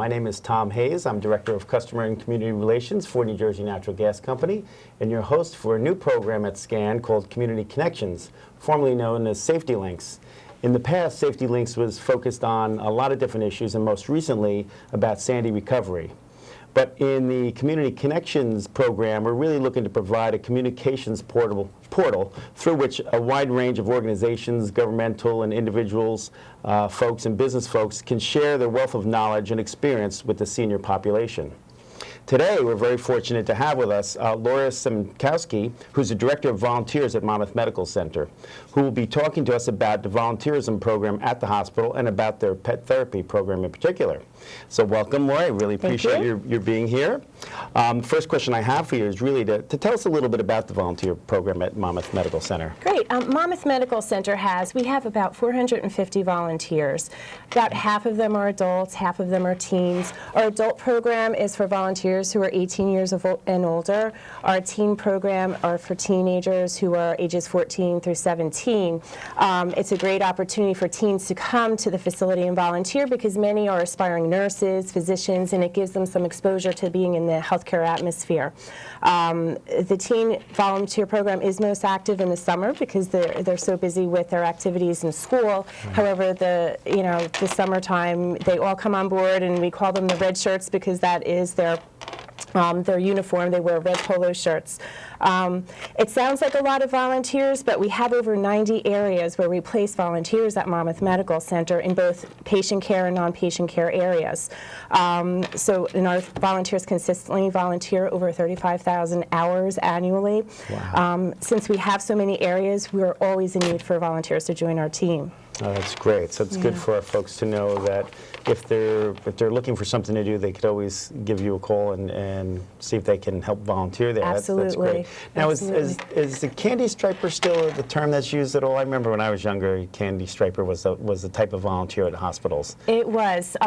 My name is Tom Hayes. I'm Director of Customer and Community Relations for New Jersey Natural Gas Company, and your host for a new program at SCAN called Community Connections, formerly known as Safety Links. In the past, Safety Links was focused on a lot of different issues, and most recently about Sandy recovery. But in the Community Connections program, we're really looking to provide a communications portal through which a wide range of organizations, governmental and individuals, folks and business folks can share their wealth of knowledge and experience with the senior population. Today, we're very fortunate to have with us Laura Siemientkowski, who's the Director of Volunteers at Monmouth Medical Center, who will be talking to us about the volunteerism program at the hospital and about their pet therapy program in particular. So welcome, Laura. I really appreciate your being here. First question I have for you is really to tell us a little bit about the volunteer program at Monmouth Medical Center. Great. Monmouth Medical Center we have about 450 volunteers. About half of them are adults, half of them are teens. Our adult program is for volunteers who are 18 years and older. Our teen program are for teenagers who are ages 14 through 17. It's a great opportunity for teens to come to the facility and volunteer because many are aspiring nurses, physicians, and it gives them some exposure to being in the healthcare atmosphere. The teen volunteer program is most active in the summer because they're so busy with their activities in school. However, the summertime, they all come on board, and we call them the red shirts because that is their uniform. They wear red polo shirts. It sounds like a lot of volunteers, but we have over 90 areas where we place volunteers at Monmouth Medical Center in both patient care and non-patient care areas. And our volunteers consistently volunteer over 35,000 hours annually. Wow. Since we have so many areas, we're always in need for volunteers to join our team. Oh, that's great. So it's good for our folks to know that if they're looking for something to do, they could always give you a call and see if they can help volunteer there. Absolutely. That's great. Now, is the candy striper still the term that's used at all? I remember when I was younger, candy striper was the type of volunteer at hospitals. It was.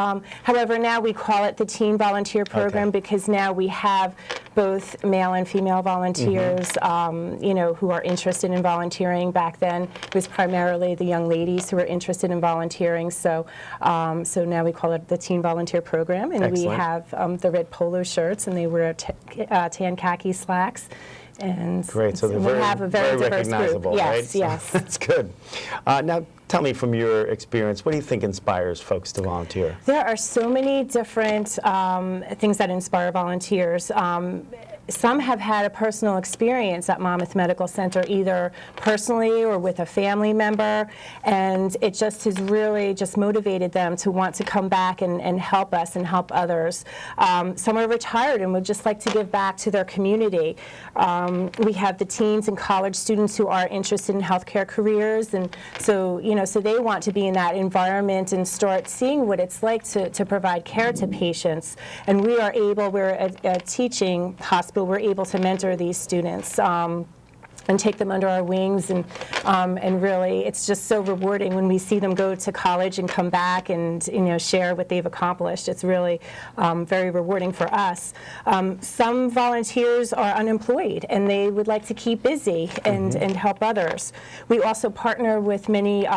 However, now we call it the teen volunteer program because now we have both male and female volunteers, who are interested in volunteering. Back then, it was primarily the young ladies who were interested in volunteering. So now we call it the teen volunteer program, and Excellent. we have the red polo shirts, and they wear tan khaki slacks. And great. So we have a very diverse recognizable, group. right? Yes. That's good. Now, tell me from your experience, what do you think inspires folks to volunteer? There are so many different things that inspire volunteers. Some have had a personal experience at Monmouth Medical Center, either personally or with a family member, and it just has really just motivated them to want to come back and help us and help others. Some are retired and would just like to give back to their community. We have the teens and college students who are interested in healthcare careers, and so they want to be in that environment and start seeing what it's like to provide care to patients. And we're a teaching hospital. We're able to mentor these students and take them under our wings, and really, it's just so rewarding when we see them go to college and come back and share what they've accomplished. It's really very rewarding for us. Some volunteers are unemployed and they would like to keep busy and help others. We also partner with many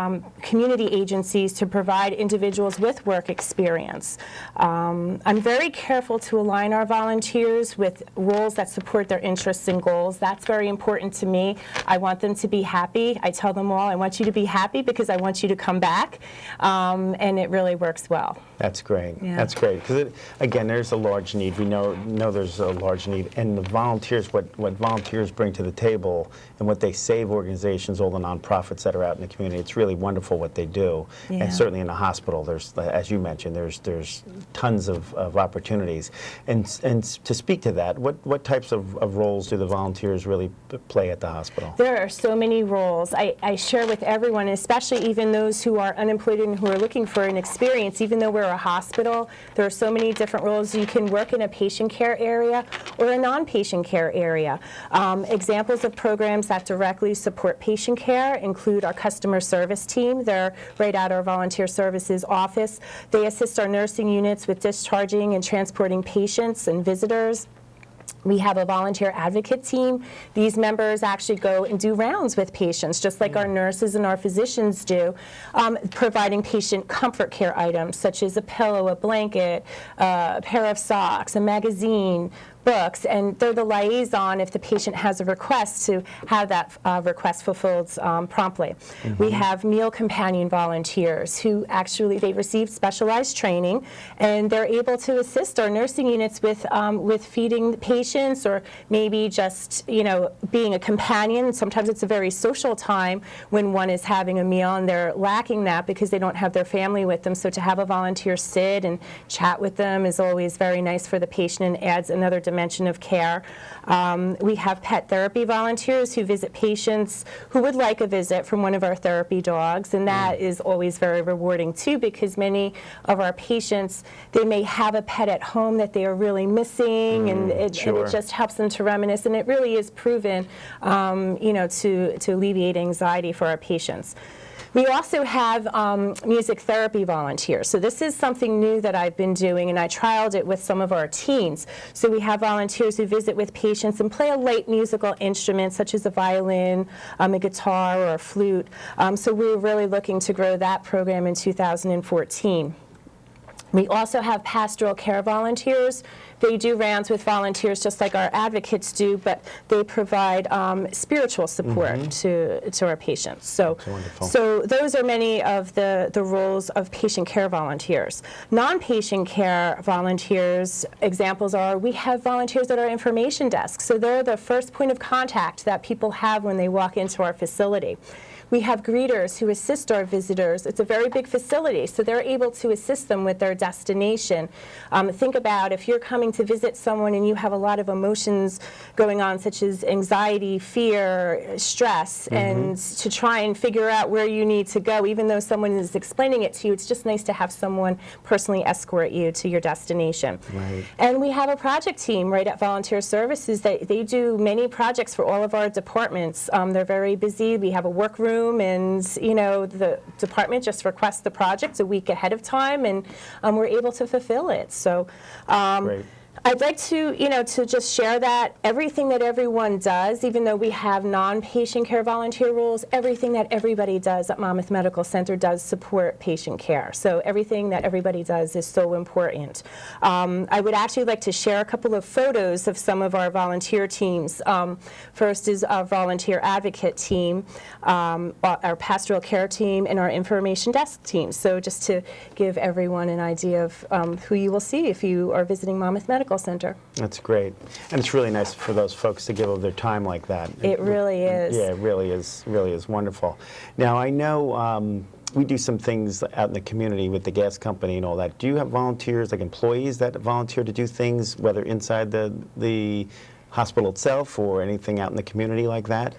community agencies to provide individuals with work experience. I'm very careful to align our volunteers with roles that support their interests and goals. That's very important to me. I want them to be happy. I tell them all, I want you to be happy because I want you to come back, and it really works well. That's great. Yeah. That's great. Because, again, there's a large need. We know there's a large need. And the volunteers, what volunteers bring to the table and what they save organizations, all the nonprofits that are out in the community, it's really wonderful what they do. Yeah. And certainly in the hospital, there's, as you mentioned, there's tons of opportunities. And to speak to that, what types of roles do the volunteers really play at the hospital? There are so many roles. I share with everyone, especially even those who are unemployed and who are looking for an experience, even though we're a hospital, there are so many different roles. You can work in a patient care area or a non-patient care area. Examples of programs that directly support patient care include our customer service team. They're right at our volunteer services office. They assist our nursing units with discharging and transporting patients and visitors. We have a volunteer advocate team. These members actually go and do rounds with patients, just like our nurses and our physicians do, providing patient comfort care items such as a pillow, a blanket, a pair of socks, a magazine, books, and they're the liaison if the patient has a request to have that request fulfilled promptly. We have meal companion volunteers who actually, they receive specialized training, and they're able to assist our nursing units with feeding patients, or maybe just, you know, being a companion. Sometimes it's a very social time when one is having a meal and they're lacking that because they don't have their family with them. So to have a volunteer sit and chat with them is always very nice for the patient and adds another dimension of care. We have pet therapy volunteers who visit patients who would like a visit from one of our therapy dogs, and that is always very rewarding too, because many of our patients, they may have a pet at home that they are really missing, and it just helps them to reminisce, and it really is proven you know, to alleviate anxiety for our patients. We also have music therapy volunteers. So this is something new that I've been doing, and I trialed it with some of our teens. So we have volunteers who visit with patients and play a light musical instrument, such as a violin, a guitar, or a flute. So we're really looking to grow that program in 2014. We also have pastoral care volunteers. They do rounds with volunteers just like our advocates do, but they provide spiritual support to our patients. So those are many of the roles of patient care volunteers. Non-patient care volunteers, examples are, we have volunteers at our information desk. So they're the first point of contact that people have when they walk into our facility. We have greeters who assist our visitors. It's a very big facility, so they're able to assist them with their destination. Think about if you're coming to visit someone and you have a lot of emotions going on, such as anxiety, fear, stress, and to try and figure out where you need to go, even though someone is explaining it to you, it's just nice to have someone personally escort you to your destination. Right. And we have a project team right at Volunteer Services that they do many projects for all of our departments. They're very busy. We have a workroom, and you know, the department just requests the project a week ahead of time, and we're able to fulfill it. So I'd like to, you know, to just share that everything that everyone does, even though we have non-patient care volunteer roles, everything that everybody does at Monmouth Medical Center does support patient care. So everything that everybody does is so important. I would actually like to share a couple of photos of some of our volunteer teams. First is our volunteer advocate team, our pastoral care team, and our information desk team. So just to give everyone an idea of who you will see if you are visiting Monmouth Medical Center. That's great. And it's really nice for those folks to give of their time like that. It really is. Yeah, it really is wonderful. Now, I know we do some things out in the community with the gas company and all that. Do you have volunteers, like employees that volunteer to do things, whether inside the hospital itself or anything out in the community like that?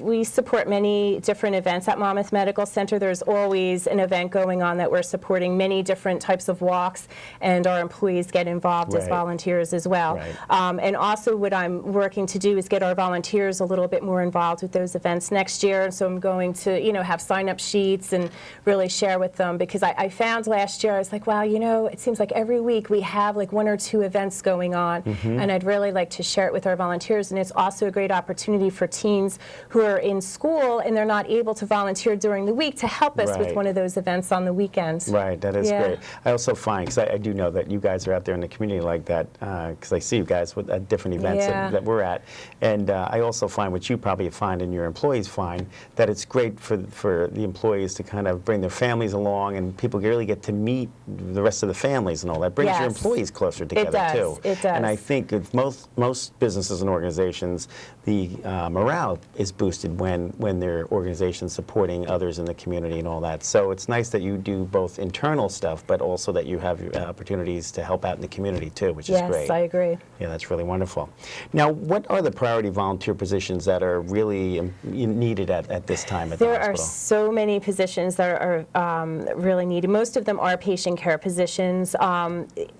We support many different events at Monmouth Medical Center. There's always an event going on that we're supporting, many different types of walks, and our employees get involved as volunteers as well. And also what I'm working to do is get our volunteers a little bit more involved with those events next year, and so I'm going to, you know, have sign-up sheets and really share with them, because I found last year, I was like, wow, you know, it seems like every week we have like 1 or 2 events going on, and I'd really like to share it with our volunteers. And it's also a great opportunity for teens who are in school and they're not able to volunteer during the week to help us with one of those events on the weekends. Right, that is great. I also find, because I do know that you guys are out there in the community like that, because I see you guys with different events that we're at, and I also find, what you probably find and your employees find, that it's great for the employees to kind of bring their families along, and people really get to meet the rest of the families and all that. Brings your employees closer together too. It does. And I think if most businesses and organizations, the morale is boosted when their organization's supporting others in the community and all that. So it's nice that you do both internal stuff, but also that you have opportunities to help out in the community too, which is great. Yes, I agree. Yeah, that's really wonderful. Now, what are the priority volunteer positions that are really needed at this time at the hospital? There are so many positions that are really needed. Most of them are patient care positions.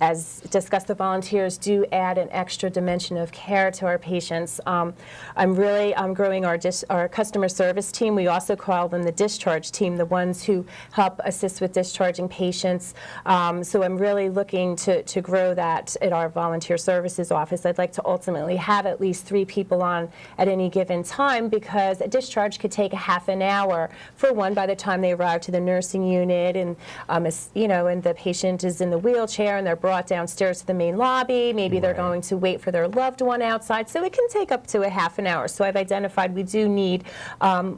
As discussed, the volunteers do add an extra dimension of care to our patients. I'm really growing our customer service team. We also call them the discharge team, the ones who help assist with discharging patients. So I'm really looking to grow that at our volunteer services office. I'd like to ultimately have at least 3 people on at any given time, because a discharge could take a half an hour for one by the time they arrive to the nursing unit, and and the patient is in the wheelchair and they're brought downstairs to the main lobby. Maybe they're going to wait for their loved one outside, so it can take up to a half an hour. So I've identified we do need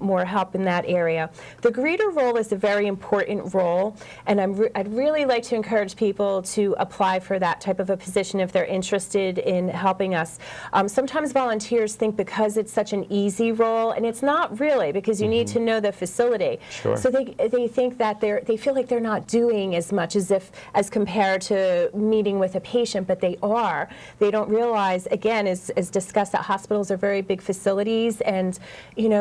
more help in that area. The greeter role is a very important role, and I'd really like to encourage people to apply for that type of a position if they're interested in helping us. Sometimes volunteers think because it's such an easy role, and it's not really, because you need to know the facility. Sure. So they think that they feel like they're not doing as much as compared to meeting with a patient, but they are. They don't realize, again, as discussed, that hospitals are very big facilities, and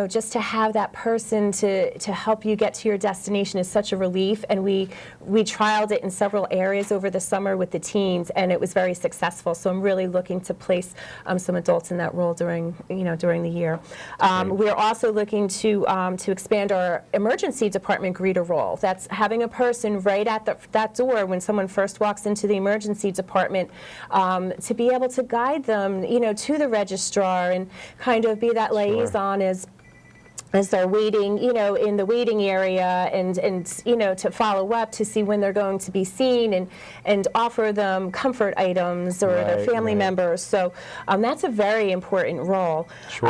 just to have that person to help you get to your destination is such a relief. And we trialed it in several areas over the summer with the teens, and it was very successful. So I'm really looking to place some adults in that role during the year. We're also looking to expand our emergency department greeter role. That's having a person right at that door when someone first walks into the emergency department, to be able to guide them, to the registrar, and kind of be that liaison as they're waiting, in the waiting area, and to follow up to see when they're going to be seen, and offer them comfort items or their family members. So that's a very important role. Sure.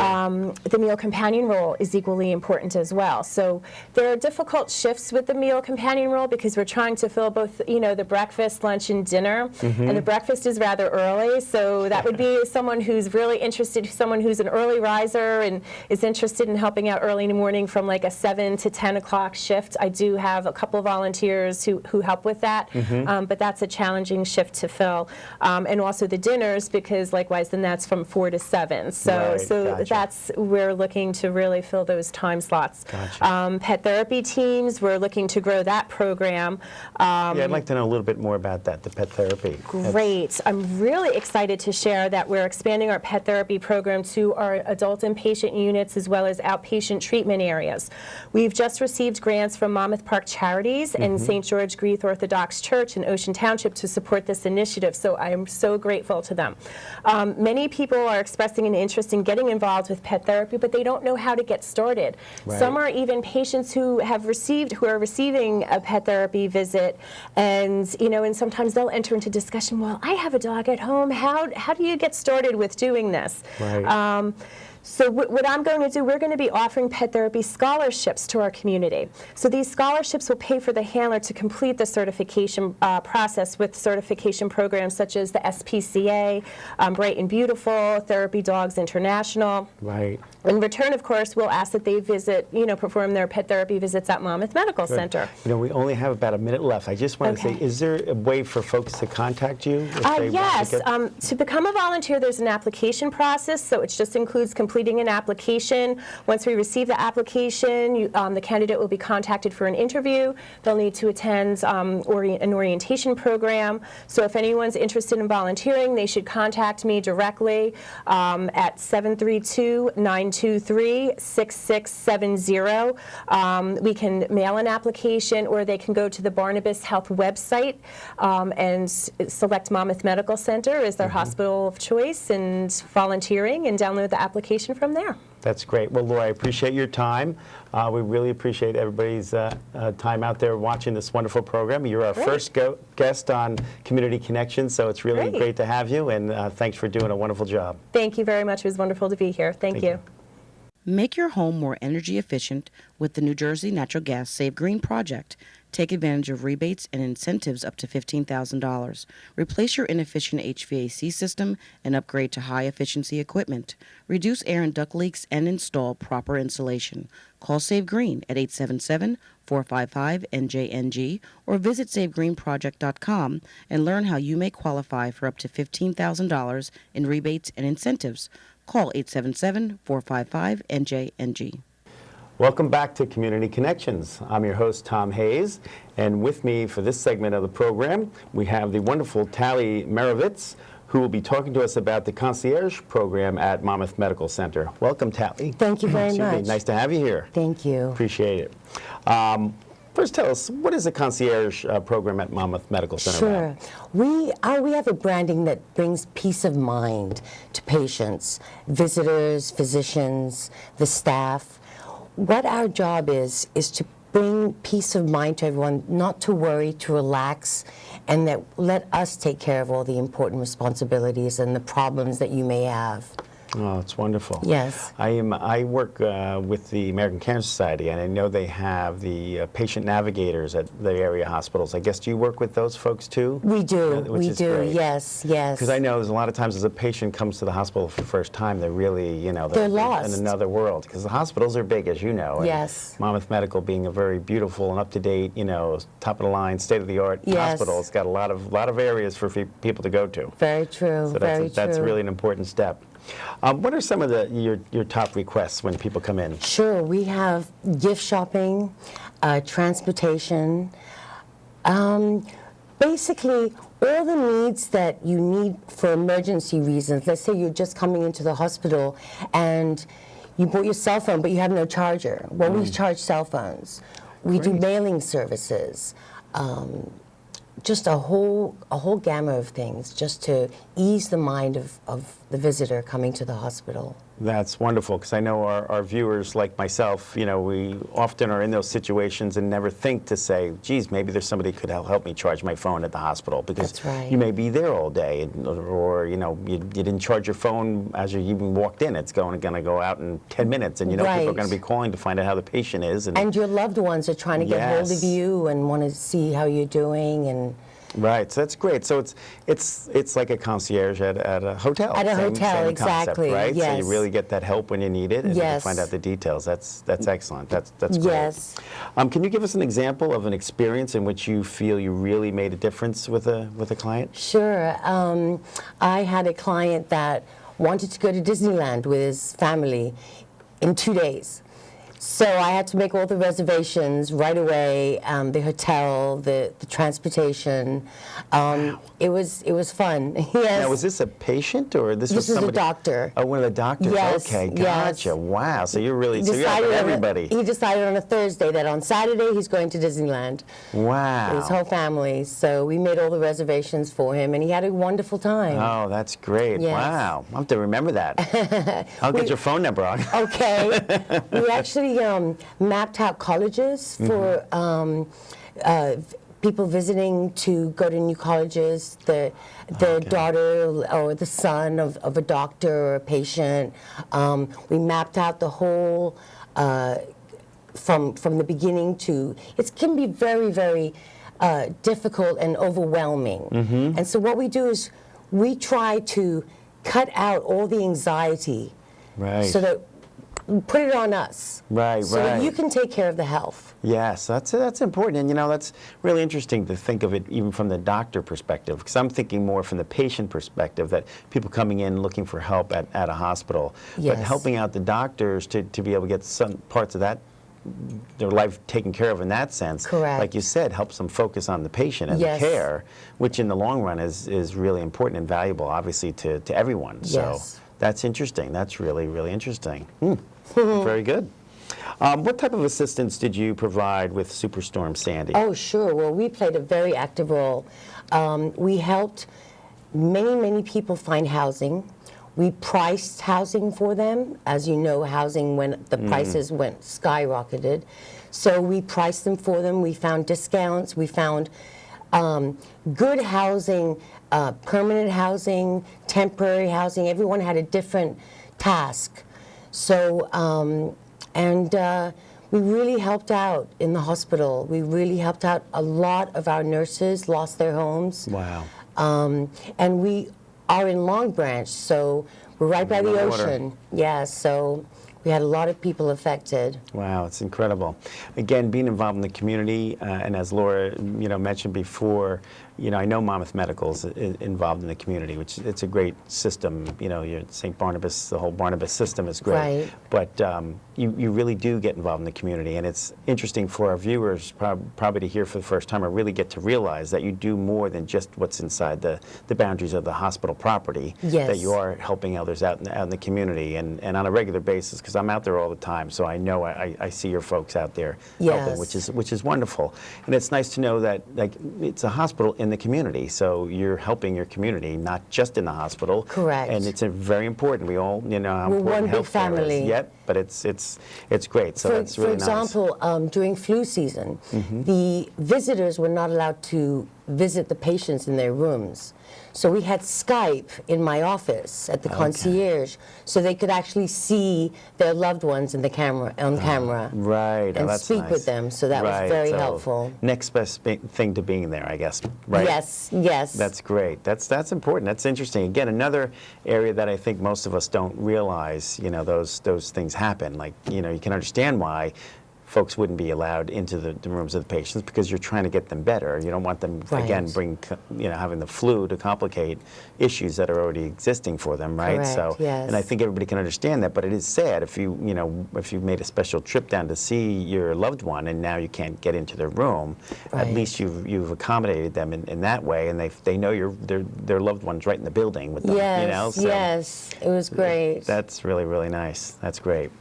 The meal companion role is equally important as well. So there are difficult shifts with the meal companion role, because we're trying to fill both, the breakfast, lunch, and dinner. And the breakfast is rather early, so that would be someone who's really interested, someone who's an early riser and is interested in helping out early in the morning from like a 7 to 10 o'clock shift. I do have a couple volunteers who help with that, but that's a challenging shift to fill. And also the dinners, because likewise then that's from 4 to 7. So Gotcha. that's, we're looking to really fill those time slots. Gotcha. Pet therapy teams, we're looking to grow that program. Yeah, I'd like to know a little bit more about that, the pet therapy. Great. I'm really excited to share that we're expanding our pet therapy program to our adult inpatient units as well as outpatient treatment areas. We've just received grants from Monmouth Park Charities and St. George Greek Orthodox Church in Ocean Township to support this initiative, so I am so grateful to them. Many people are expressing an interest in getting involved with pet therapy, but they don't know how to get started. Some are even patients who are receiving a pet therapy visit, and and sometimes they'll enter into discussion, well, I have a dog at home, how do you get started with doing this? So what I'm going to do, we're going to be offering pet therapy scholarships to our community. So these scholarships will pay for the handler to complete the certification process with certification programs such as the SPCA, Bright and Beautiful, Therapy Dogs International. In return, of course, we'll ask that they visit, perform their pet therapy visits at Monmouth Medical Center. We only have about a minute left. I just want to say, is there a way for folks to contact you? Yes. To become a volunteer, there's an application process, so it just includes completing an application. Once we receive the application, the candidate will be contacted for an interview. They'll need to attend an orientation program. So if anyone's interested in volunteering, they should contact me directly at 732-923-6670. We can mail an application, or they can go to the Barnabas Health website and select Monmouth Medical Center as their hospital of choice and volunteering, and download the application from there. That's great. Well, Laura, I appreciate your time. We really appreciate everybody's time out there watching this wonderful program. You're our first guest on Community Connections, so it's really great to have you, and thanks for doing a wonderful job. Thank you very much. It was wonderful to be here. Thank you. Make your home more energy efficient with the New Jersey Natural Gas Save Green project. Take advantage of rebates and incentives up to $15,000. Replace your inefficient HVAC system and upgrade to high-efficiency equipment. Reduce air and duct leaks and install proper insulation. Call Save Green at 877-455-NJNG or visit SaveGreenProject.com and learn how you may qualify for up to $15,000 in rebates and incentives. Call 877-455-NJNG. Welcome back to Community Connections. I'm your host, Tom Hayes, and with me for this segment of the program, we have the wonderful Tally Meirovits, who will be talking to us about the concierge program at Monmouth Medical Center. Welcome, Tally. Thank you very much. Nice to have you here. Thank you. Appreciate it. First, tell us, what is the concierge program at Monmouth Medical Center Sure. about? We have a branding that brings peace of mind to patients, visitors, physicians, the staff. What our job is to bring peace of mind to everyone, not to worry, to relax, and that let us take care of all the important responsibilities and the problems that you may have. Oh, it's wonderful. Yes. I work with the American Cancer Society, and I know they have the patient navigators at the area hospitals. I guess, do you work with those folks too? We do. Which We is do. great. Yes. Yes. Because I know there's a lot of times as a patient comes to the hospital for the first time, they're really, They're lost. in another world. Because the hospitals are big, as you know. And Yes. Monmouth Medical being a very beautiful and up-to-date, top of the line, state-of-the-art Yes. hospital. It's got a lot of areas for people to go to. Very true. So that's really an important step. What are some of your top requests when people come in? Sure, we have gift shopping, transportation, basically all the needs that you need for emergency reasons. Let's say you're just coming into the hospital and you bought your cell phone but you have no charger. Well, we charge cell phones. We do Great. mailing services. Just a whole gamut of things just to ease the mind of the visitor coming to the hospital. That's wonderful, because I know our viewers, like myself, we often are in those situations and never think to say, geez, maybe there's somebody who could help me charge my phone at the hospital, because That's right. you may be there all day, or you didn't charge your phone as you even walked in. It's going to go out in 10 minutes, and people are Right. going to be calling to find out how the patient is. And your loved ones are trying to get hold of Yes. you and want to see how you're doing. And Right, so that's great. So it's like a concierge at a hotel. At a Same hotel, concept, exactly, right? So yes. you really get that help when you need it, and you can Yes. find out the details. That's excellent. That's great. Yes. Can you give us an example of an experience in which you feel you really made a difference with a client? Sure. I had a client that wanted to go to Disneyland with his family in 2 days. So I had to make all the reservations right away, the hotel, the transportation. It was fun. Yes. Now, was this a patient or this was This is a somebody? doctor. Oh, one of the doctors. Yes, Okay, yes. gotcha. Wow. So you're really you're Decided for on a- everybody. He decided on a Thursday that on Saturday he's going to Disneyland. Wow. His whole family. So we made all the reservations for him, and he had a wonderful time. Oh, that's great. Yes. Wow. I'll have to remember that. I'll get your phone number on. Okay. We actually mapped out colleges for people visiting to go to new colleges, the daughter or the son of a doctor or a patient. We mapped out the whole from the beginning to, it can be very, very difficult and overwhelming. And so what we do is we try to cut out all the anxiety Right. so that we put it on us. Right, so that right. you can take care of the health. Yes, that's important, and that's really interesting to think of it even from the doctor perspective, because I'm thinking more from the patient perspective, that people coming in looking for help at a hospital, but Yes. helping out the doctors to be able to get some parts of that, their life taken care of in that sense. Correct. Like you said, helps them focus on the patient and Yes. the care, which in the long run is really important and valuable, obviously, to everyone. So Yes. that's interesting. That's really, really interesting. Very good. What type of assistance did you provide with Superstorm Sandy? Oh, sure. Well, we played a very active role. We helped many, many people find housing. We priced housing for them. As you know, housing, when the prices went skyrocketed. So we priced them for them. We found discounts. We found good housing, permanent housing, temporary housing. Everyone had a different task. So, we really helped out in the hospital. We really helped out. A lot of our nurses lost their homes. Wow. And we are in Long Branch, so we're right by the By the water. ocean. Yeah, so we had a lot of people affected. Wow, it's incredible. Again, being involved in the community, and as Laura, mentioned before, you know, I know Monmouth Medical is involved in the community, which it's a great system. You know, St. Barnabas, the whole Barnabas system is great. Right. But you really do get involved in the community, and it's interesting for our viewers probably to hear for the first time or really get to realize that you do more than just what's inside the boundaries of the hospital property. Yes. That you are helping others out in the community, and on a regular basis, because I'm out there all the time, so I know I see your folks out there helping, which is wonderful. And it's nice to know that, like, it's a hospital in the community, so you're helping your community, not just in the hospital. Correct. And it's very important. We all, you know, how We're important one big healthcare is. family. Yep, but it's great. So that's really nice. For example, during flu season, the visitors were not allowed to visit the patients in their rooms. So we had Skype in my office at the concierge, so they could actually see their loved ones in the camera, on camera. Right. And that's speak nice. with them, so that was very helpful. Next best thing to being there, I guess, right? Yes, yes. That's great. That's important. That's interesting. Again, another area that I think most of us don't realize, you know, those things happen. Like, you know, you can understand why folks wouldn't be allowed into the rooms of the patients, because you're trying to get them better. You don't want them, again, having the flu to complicate issues that are already existing for them, right? Correct, So, yes. and I think everybody can understand that, but it is sad if you've made a special trip down to see your loved one and now you can't get into their room. Right. At least you've accommodated them in that way, and they know their loved one's right in the building with them. Yes, you know? So yes, it was great. That's really, really nice. That's great.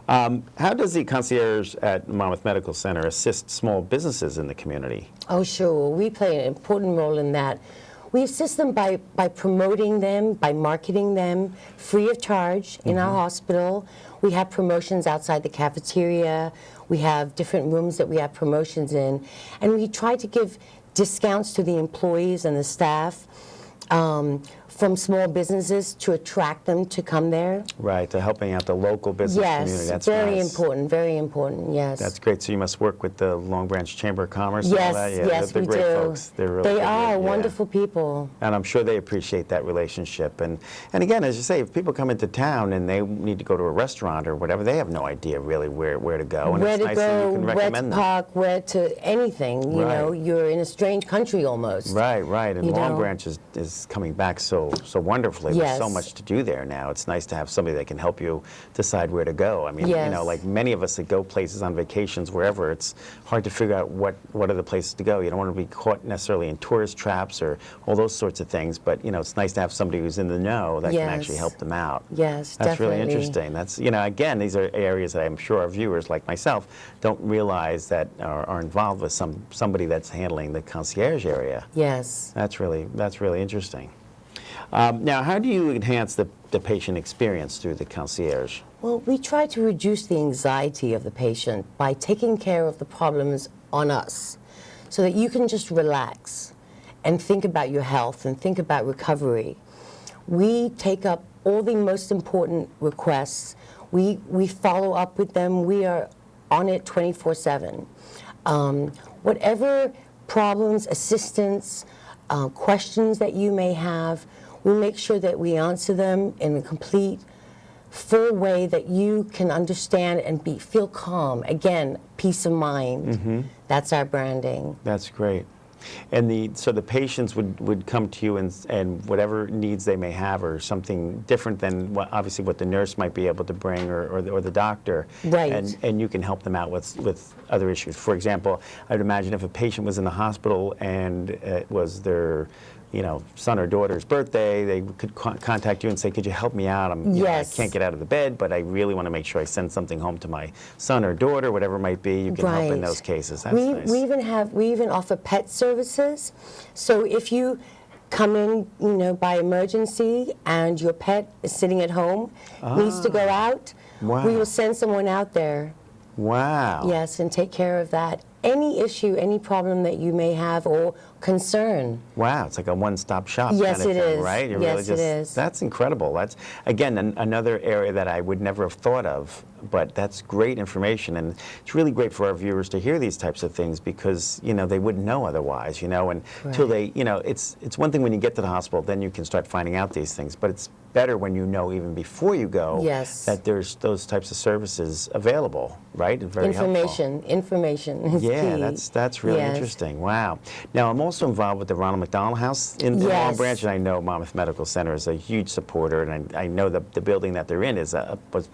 How does the concierge at Monmouth Medical Center assist small businesses in the community? Oh, sure. We play an important role in that. We assist them by promoting them, by marketing them free of charge in our hospital. We have promotions outside the cafeteria. We have different rooms that we have promotions in. And we try to give discounts to the employees and the staff from small businesses to attract them to come there. Right, to helping out the local business community. Yes, That's very nice. important, very important, yes. That's great. So you must work with the Long Branch Chamber of Commerce and all Yes, that? Yeah, yes, they're we great do. folks. They're really They good, are yeah. wonderful people. And I'm sure they appreciate that relationship. And again, as you say, if people come into town and they need to go to a restaurant or whatever, they have no idea really where to go. And Where it's to nice that go, you can where recommend to them. park, where to anything, you know, you're in a strange country almost. Right, right. And You Long know. Branch is coming back so wonderfully. Yes. There's so much to do there now. It's nice to have somebody that can help you decide where to go. I mean, you know, Yes. like many of us that go places on vacations, wherever, it's hard to figure out what are the places to go. You don't want to be caught necessarily in tourist traps or all those sorts of things, but, you know, it's nice to have somebody who's in the know that can actually Yes. help them out. Yes, That's really definitely. interesting. That's, you know, again, these are areas that I'm sure our viewers like myself don't realize that are involved with somebody that's handling the concierge area. Yes. That's really interesting. Now, how do you enhance the patient experience through the concierge? Well, we try to reduce the anxiety of the patient by taking care of the problems on us so that you can just relax and think about your health and think about recovery. We take up all the most important requests. We follow up with them. We are on it 24/7. Whatever problems, assistance, questions that you may have, we make sure that we answer them in a complete, full way that you can understand and feel calm. Again, peace of mind. That's our branding. That's great. And so the patients would come to you and whatever needs they may have or something different than obviously what the nurse might be able to bring or the doctor. Right. And you can help them out with other issues. For example, I'd imagine if a patient was in the hospital and it was their son or daughter's birthday, they could contact you and say, could you help me out? I can't get out of the bed, but I really want to make sure I send something home to my son or daughter, whatever it might be. You can help in those cases. That's nice. We even offer pet services. So if you come in, by emergency and your pet is sitting at home, needs to go out, Wow. we will send someone out there. Wow. Yes, and take care of that. Any issue, any problem that you may have or concern. Wow, it's like a one-stop shop Yes, kind of it thing, is. right? Yes, it is. That's incredible. That's, again, another area that I would never have thought of, but that's great information, and it's really great for our viewers to hear these types of things because, they wouldn't know otherwise, and until they, it's one thing when you get to the hospital, then you can start finding out these things, but it's better when you know even before you go that there's those types of services available, right? And very helpful. Information is key. Yeah, that's really interesting. Wow. Now, I'm also involved with the Ronald McDonald House in Long Yes. Branch, and I know Monmouth Medical Center is a huge supporter, and I know the building that they're in was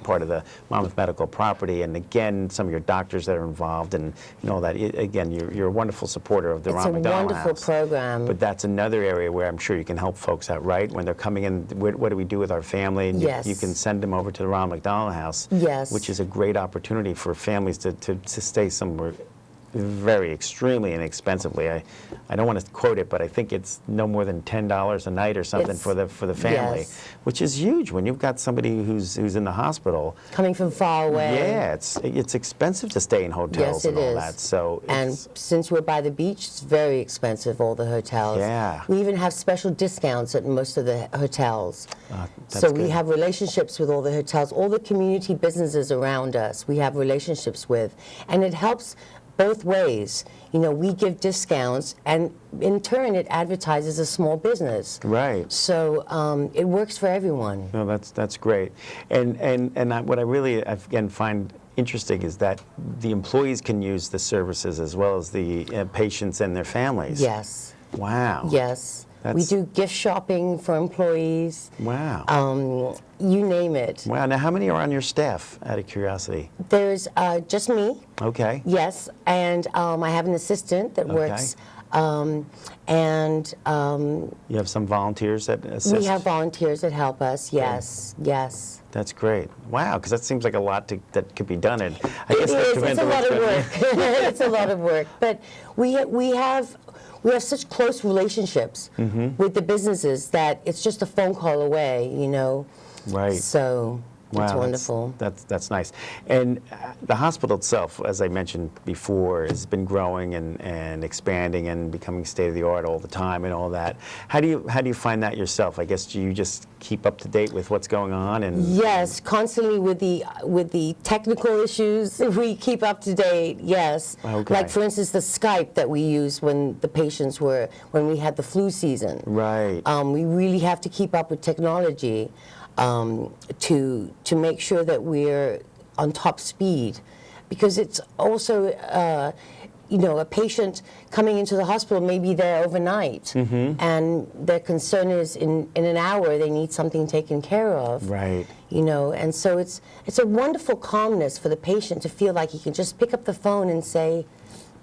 part of the Monmouth Medical property, and again, some of your doctors that are involved, and that. Again, you're a wonderful supporter of the Ronald McDonald House. It's a wonderful program. But that's another area where I'm sure you can help folks out, right? When they're coming in, what do we do with our family? And Yes. you can send them over to the Ronald McDonald House, Yes. which is a great opportunity for families to stay somewhere very extremely inexpensively. I don't want to quote it, but I think it's no more than $10 a night or something for the family, yes. which is huge when you've got somebody who's in the hospital. Coming from far away. Yeah, it's expensive to stay in hotels Yes, and it all is. that. So And since we're by the beach, it's very expensive, all the hotels. Yeah. We even have special discounts at most of the hotels. That's So we good. have relationships with all the hotels, all the community businesses around us, we have relationships with. And it helps both ways. We give discounts, and in turn, it advertises a small business. Right. So it works for everyone. No, that's great. And what I really again find interesting is that the employees can use the services as well as the patients and their families. Yes. Wow. Yes. We do gift shopping for employees. Wow. You name it. Wow. Now, how many are on your staff, out of curiosity? There's just me. Okay. Yes, and I have an assistant that works. You have some volunteers that assist? We have volunteers that help us. Yes, yes. That's great. Wow, because that seems like a lot that could be done. And I It guess that is. depends It's a on lot what's of good. work. It's a lot of work, but we have such close relationships with the businesses that it's just a phone call away. Right. So. Wow, it's wonderful. That's nice. And the hospital itself, as I mentioned before, has been growing and expanding and becoming state of the art all the time and all that. How do you find that yourself? I guess do you just keep up to date with what's going on? And Yes, constantly with the technical issues, we keep up to date. Yes. Okay. Like for instance, the Skype that we used when we had the flu season. Right. We really have to keep up with technology. To make sure that we're on top speed, because it's also a patient coming into the hospital may be there overnight, and their concern is in an hour they need something taken care of. Right. And so it's a wonderful calmness for the patient to feel like he can just pick up the phone and say,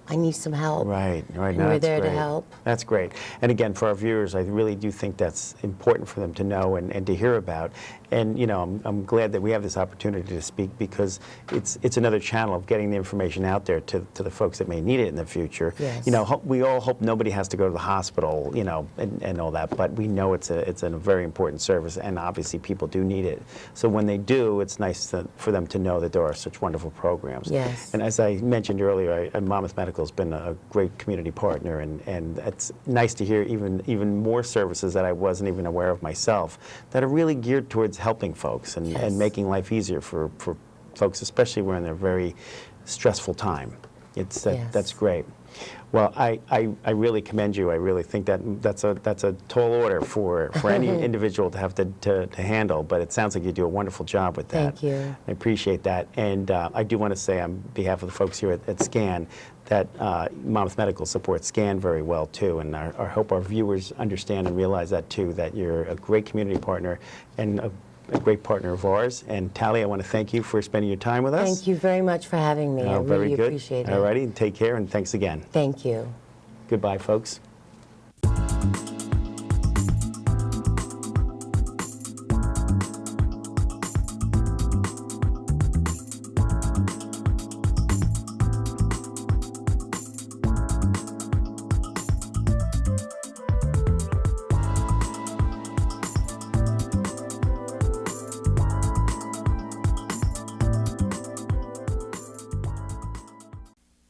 I need some help. Right. And No, we're that's there to great. help. That's great. And again, for our viewers, I really do think that's important for them to know and to hear about. And I'm glad that we have this opportunity to speak, because it's another channel of getting the information out there to the folks that may need it in the future. Yes. We all hope nobody has to go to the hospital, and all that. But we know it's a very important service, and obviously people do need it. So when they do, it's nice for them to know that there are such wonderful programs. Yes. And as I mentioned earlier, Monmouth Medical has been a great community partner, and it's nice to hear even more services that I wasn't even aware of myself that are really geared towards helping folks and, Yes. and making life easier for folks, especially when they're in a very stressful time. Yes. That's great. Well, I really commend you. I really think that's a tall order for any individual to have to handle, but it sounds like you do a wonderful job with that. Thank you. I appreciate that. And I do want to say on behalf of the folks here at SCAN that Monmouth Medical supports SCAN very well too, and I hope our viewers understand and realize that too, that you're a great community partner and a great partner of ours. And Tally, I want to thank you for spending your time with us. Thank you very much for having me. I Very really good. appreciate it. All righty, take care and thanks again. Thank you. Goodbye, folks.